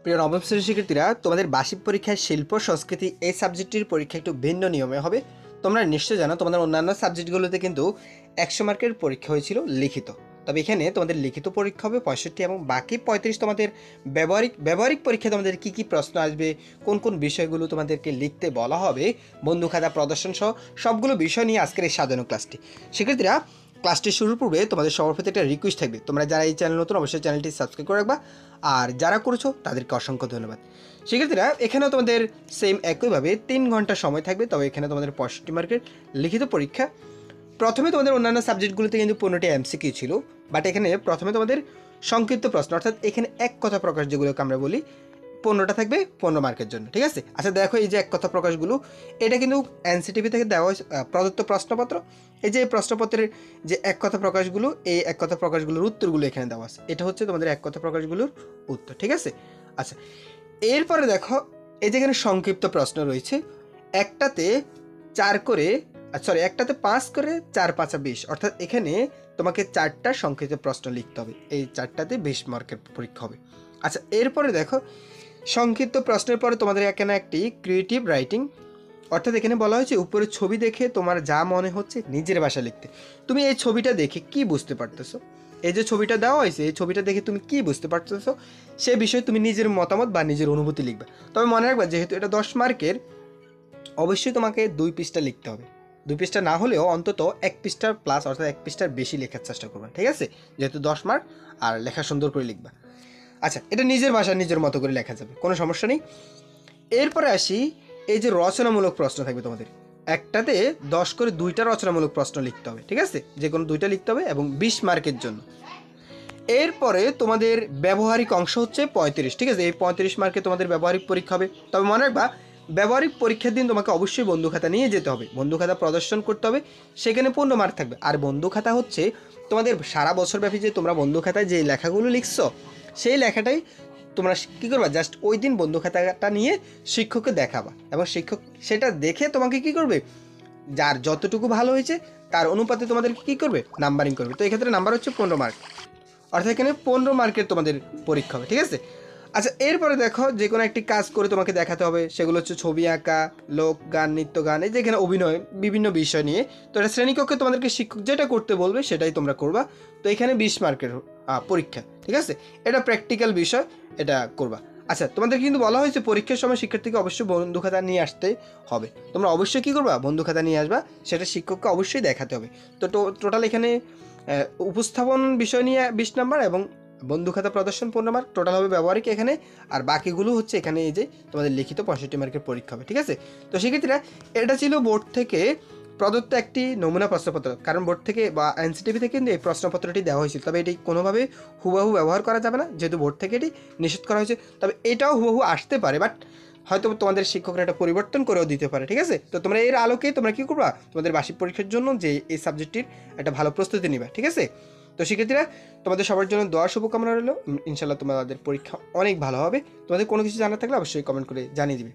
প্রিয় নবম শ্রেণীর শিক্ষার্থীরা, তোমাদের বার্ষিক পরীক্ষায় শিল্প সংস্কৃতি এই সাবজেক্টটির পরীক্ষা একটু ভিন্ন নিয়মে হবে। তোমরা নিশ্চয় জানো তোমাদের অন্যান্য সাবজেক্টগুলোতে কিন্তু 100 মার্কের পরীক্ষা হয়েছিল লিখিত, তবে এখানে তোমাদের লিখিত পরীক্ষা হবে 65 এবং বাকি 35 তোমাদের ব্যবহারিক পরীক্ষা তোমাদের কী কী প্রশ্ন আসবে, কোন কোন বিষয়গুলো তোমাদেরকে লিখতে বলা হবে, বন্ধু খাতা প্রদর্শন সহ সবগুলো বিষয় নিয়ে আজকের এই সাজানো ক্লাসটি। শিক্ষার্থীরা, ক্লাসটি শুরুর পূর্বে তোমাদের সবার প্রতি একটা রিকোয়েস্ট থাকবে, তোমরা যারা এই চ্যানেল নতুন অবশ্যই চ্যানেলটি সাবস্ক্রাইব করে রাখবা, আর যারা করেছো তাদেরকে অসংখ্য ধন্যবাদ। শিক্ষার্থীরা, এখানেও তোমাদের সেম একইভাবে 3 ঘন্টা সময় থাকবে, তবে এখানে তোমাদের 65 মার্কের লিখিত পরীক্ষা। প্রথমে তোমাদের অন্যান্য সাবজেক্টগুলোতে কিন্তু 15টি এমসিকিউ ছিল, বাট এখানে প্রথমে তোমাদের সংক্ষিপ্ত প্রশ্ন, অর্থাৎ এখানে এক কথা প্রকাশ যেগুলোকে আমরা বলি 15টা থাকবে 15 মার্কের জন্য, ঠিক আছে। আচ্ছা দেখো, এই যে এক কথা প্রকাশগুলো, এটা কিন্তু এনসিটিভি থেকে দেওয়া প্রদত্ত প্রশ্নপত্র। এই যে প্রশ্নপত্রের যে এক কথা প্রকাশগুলো, এই এক কথা প্রকাশগুলোর উত্তরগুলো এখানে দেওয়া আছে, এটা হচ্ছে তোমাদের এক কথা প্রকাশগুলোর উত্তর, ঠিক আছে। আচ্ছা, এরপরে দেখো, এই যে এখানে সংক্ষিপ্ত প্রশ্ন রয়েছে, একটাতে 4 করে, একটাতে 5 করে 4 5 20, অর্থাৎ এখানে তোমাকে 4টা সংক্ষিপ্ত প্রশ্ন লিখতে হবে, এই 4টাতে 20 মার্কের পরীক্ষা হবে। আচ্ছা, এরপরে দেখো, সংক্ষিপ্ত প্রশ্নের পরে তোমাদের এখানে একটি ক্রিয়েটিভ রাইটিং, অর্থাৎ এখানে বলা হয়েছে উপরে ছবি দেখে তোমার যা মনে হচ্ছে নিজের ভাষা লিখতে। তুমি এই ছবিটা দেখে কি বুঝতে পারতেছো, এই যে ছবিটা দেওয়া হয়েছে, এই ছবিটা দেখে তুমি কি বুঝতে পারতেছো সে বিষয়ে তুমি নিজের মতামত বা নিজের অনুভূতি লিখবে। তবে মনে রাখবা, যেহেতু এটা 10 মার্কের, অবশ্যই তোমাকে 2 পৃষ্ঠা লিখতে হবে। 2 পৃষ্ঠা না হলেও অন্তত 1 পৃষ্ঠার প্লাস, অর্থাৎ 1 পৃষ্ঠার বেশি লেখার চেষ্টা করবা, ঠিক আছে, যেহেতু 10 মার্ক, আর লেখা সুন্দর করে লিখবা। আচ্ছা, এটা নিজের ভাষা নিজের মতো করে লেখা যাবে, কোনো সমস্যা নেই। এরপরে আসি, এই যে রচনামূলক প্রশ্ন থাকবে তোমাদের, একটাতে 10 করে 2টা রচনামূলক প্রশ্ন লিখতে হবে, ঠিক আছে, যে কোনো 2টা লিখতে হবে এবং 20 মার্কের জন্য। এরপরে তোমাদের ব্যবহারিক অংশ হচ্ছে 35, ঠিক আছে, এই 35 মার্কে তোমাদের ব্যবহারিক পরীক্ষা হবে। তবে মনে রাখবা, ব্যবহারিক পরীক্ষার দিন তোমাকে অবশ্যই বন্ধু খাতা নিয়ে যেতে হবে, বন্ধু খাতা প্রদর্শন করতে হবে, সেখানে 15 মার্ক থাকবে। আর বন্ধু খাতা হচ্ছে তোমাদের সারা বছর ব্যাপী যে তোমরা বন্ধু খাতায় যে লেখাগুলো লিখছো, সেই লেখাটাই তোমরা কী করবা, জাস্ট ওই দিন বন্ধু খাতাটা নিয়ে শিক্ষককে দেখাবা, এবং শিক্ষক সেটা দেখে তোমাকে কী করবে, যার যতটুকু ভালো হয়েছে তার অনুপাতে তোমাদেরকে কী করবে, নাম্বারিং করবে। তো এক্ষেত্রে নাম্বার হচ্ছে 15 মার্ক, অর্থাৎ এখানে 15 মার্কের তোমাদের পরীক্ষা হবে, ঠিক আছে। আচ্ছা, এরপরে দেখো, যে কোনো একটি কাজ করে তোমাকে দেখাতে হবে, সেগুলো হচ্ছে ছবি আঁকা, লোক গান, নৃত্য গান, এই যেখানে অভিনয়, বিভিন্ন বিষয় নিয়ে। তো এটা শ্রেণীকক্ষে তোমাদেরকে শিক্ষক যেটা করতে বলবে সেটাই তোমরা করবা। তো এখানে 20 মার্কের পরীক্ষা, ঠিক আছে, এটা প্র্যাকটিক্যাল বিষয়, এটা করবা। আচ্ছা, তোমাদের কিন্তু বলা হয়েছে পরীক্ষার সময় শিক্ষার্থীকে অবশ্যই বন্ধু খাতা নিয়ে আসতে হবে। তোমরা অবশ্যই কী করবা, বন্ধু খাতা নিয়ে আসবা, সেটা শিক্ষককে অবশ্যই দেখাতে হবে। তো টোটাল এখানে উপস্থাপন বিষয় নিয়ে 20 নাম্বার এবং বন্ধু খাতা প্রদর্শন 15 মার্ক, টোটাল হবে ব্যবহারিক এখানে, আর বাকিগুলো হচ্ছে এখানে এই যে তোমাদের লিখিত 65 মার্কের পরীক্ষা হবে, ঠিক আছে। তো সেক্ষেত্রে এটা ছিল বোর্ড থেকে প্রদত্ত একটি নমুনা প্রশ্নপত্র, কারণ বোর্ড থেকে বা এনসিটিভি থেকে কিন্তু এই প্রশ্নপত্রটি দেওয়া হয়েছিল, তবে এটি কোনোভাবে হুবহু ব্যবহার করা যাবে না, যেহেতু বোর্ড থেকে এটি নিষেধ করা হয়েছে। তবে এটাও হুবহু আসতে পারে, বাট হয়তো তোমাদের শিক্ষকরা এটা পরিবর্তন করেও দিতে পারে, ঠিক আছে। তো তোমরা এর আলোকে তোমরা কী করবা, তোমাদের বার্ষিক পরীক্ষার জন্য যে এই সাবজেক্টটির একটা ভালো প্রস্তুতি নিবা, ঠিক আছে। তো শিক্ষার্থীরা, তোমাদের সবার জন্য দোয়া শুভকামনা রইল, ইনশাল্লাহ তোমাদের পরীক্ষা অনেক ভালো হবে। তোমাদের কোনো কিছু জানার থাকলে অবশ্যই কমেন্ট করে জানিয়ে দিবে।